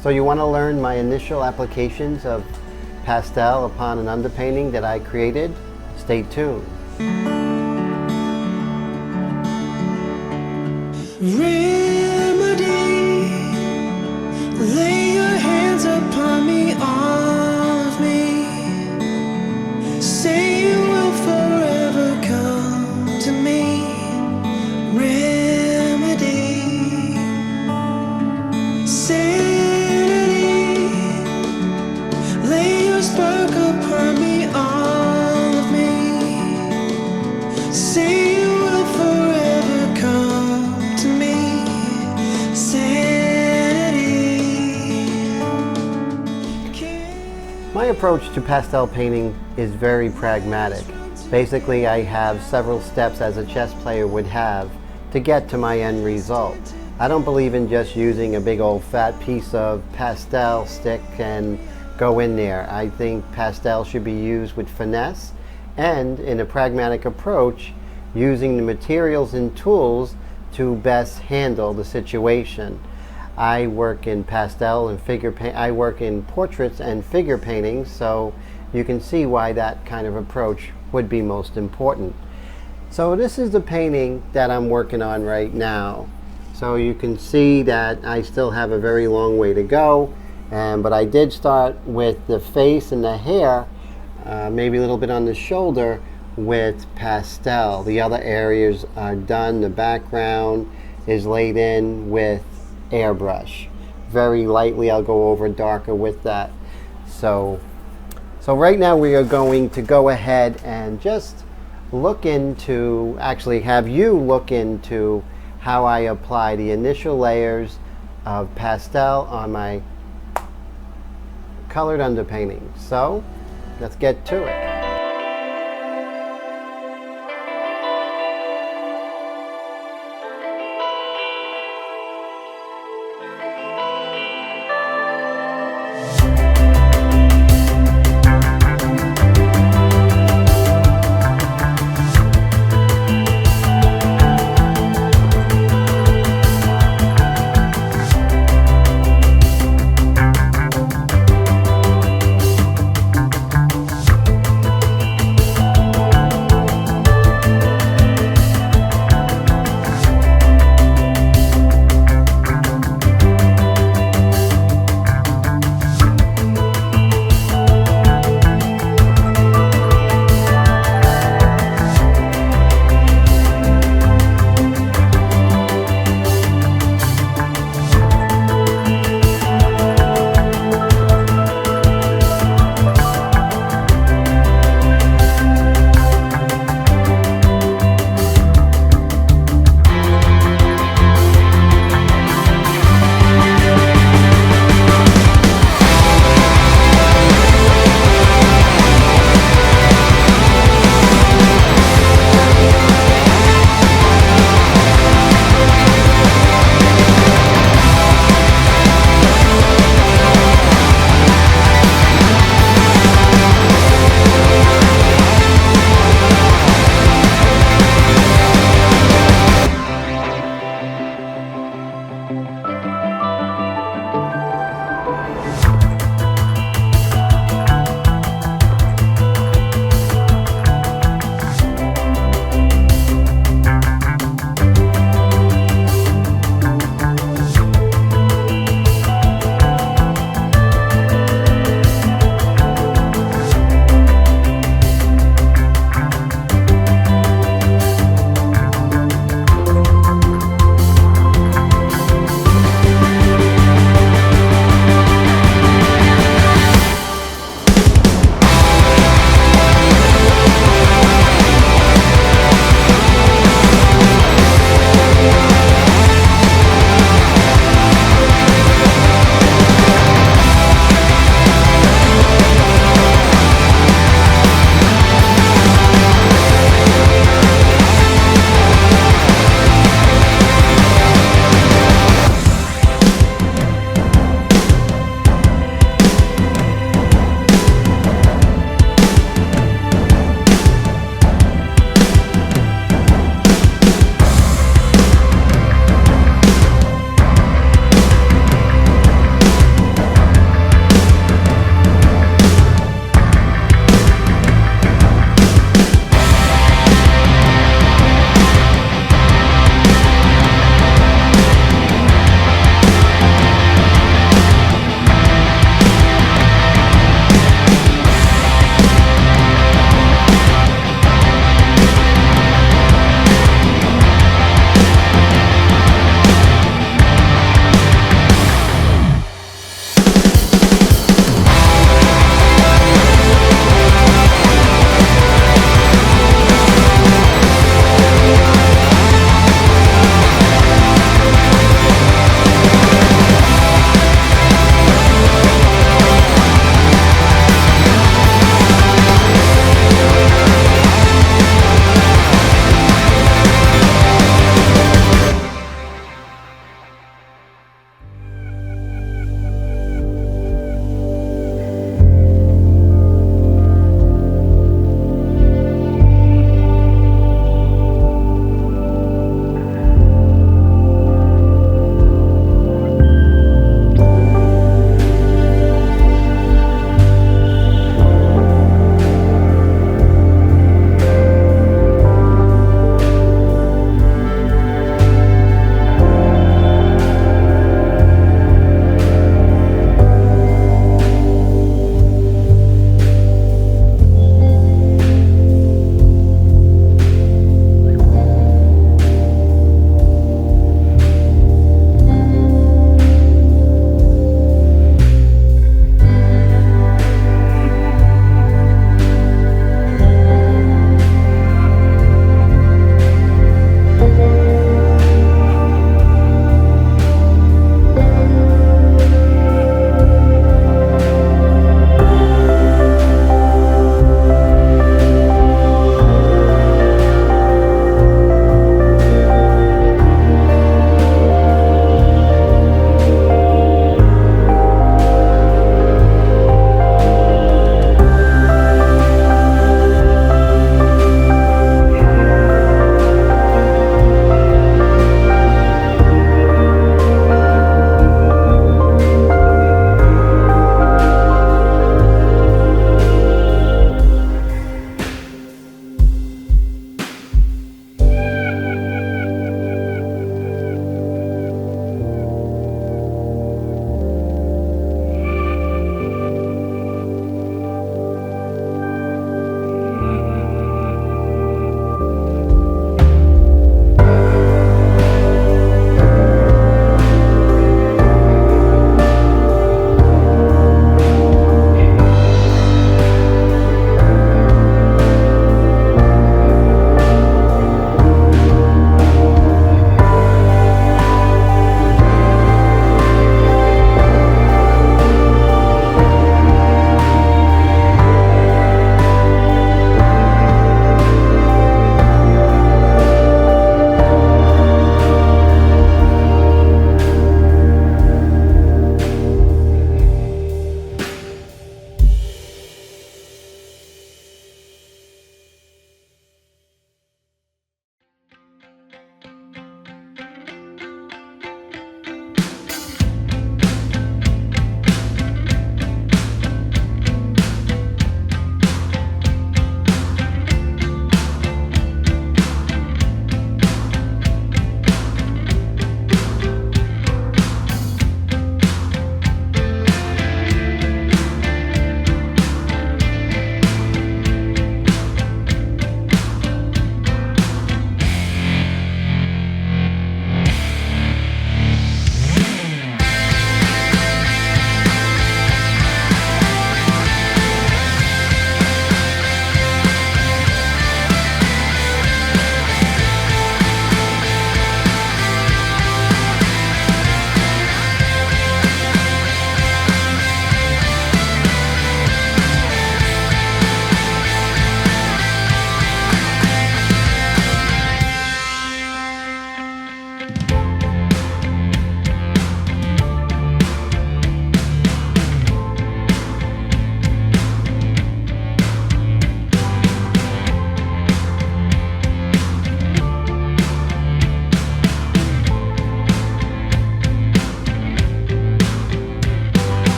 So you want to learn my initial applications of pastel upon an underpainting that I created? Stay tuned. Remedy, lay your hands upon me, all of me. Say you will forever come to me. Remedy, sanity, lay your spark upon me, all of me. Say you will forever come to me. My approach to pastel painting is very pragmatic. Basically, I have several steps as a chess player would have to get to my end result. I don't believe in just using a big old fat piece of pastel stick and go in there. I think pastel should be used with finesse and in a pragmatic approach, using the materials and tools to best handle the situation. I work in pastel and figure paint. I work in portraits and figure paintings, so you can see why that kind of approach would be most important. So this is the painting that I'm working on right now. So you can see that I still have a very long way to go, but I did start with the face and the hair, maybe a little bit on the shoulder with pastel. The other areas are done. The background is laid in with airbrush. Very lightly I'll go over darker with that. So right now we are going to go ahead and just look into, actually have you look into how I apply the initial layers of pastel on my colored underpainting. So let's get to it.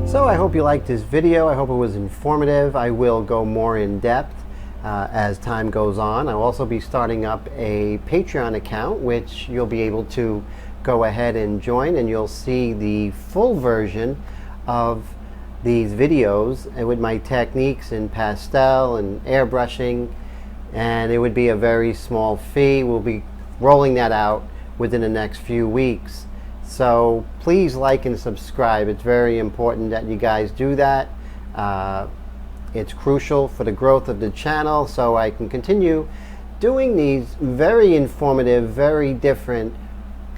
So I hope you liked this video. I hope it was informative. I will go more in depth as time goes on. I'll also be starting up a Patreon account, which you'll be able to go ahead and join, and you'll see the full version of these videos with my techniques in pastel and airbrushing, and it would be a very small fee. We'll be rolling that out within the next few weeks. So please like and subscribe. It's very important that you guys do that. It's crucial for the growth of the channel, so I can continue doing these very informative, very different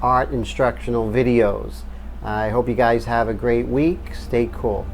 art instructional videos. I hope you guys have a great week. Stay cool.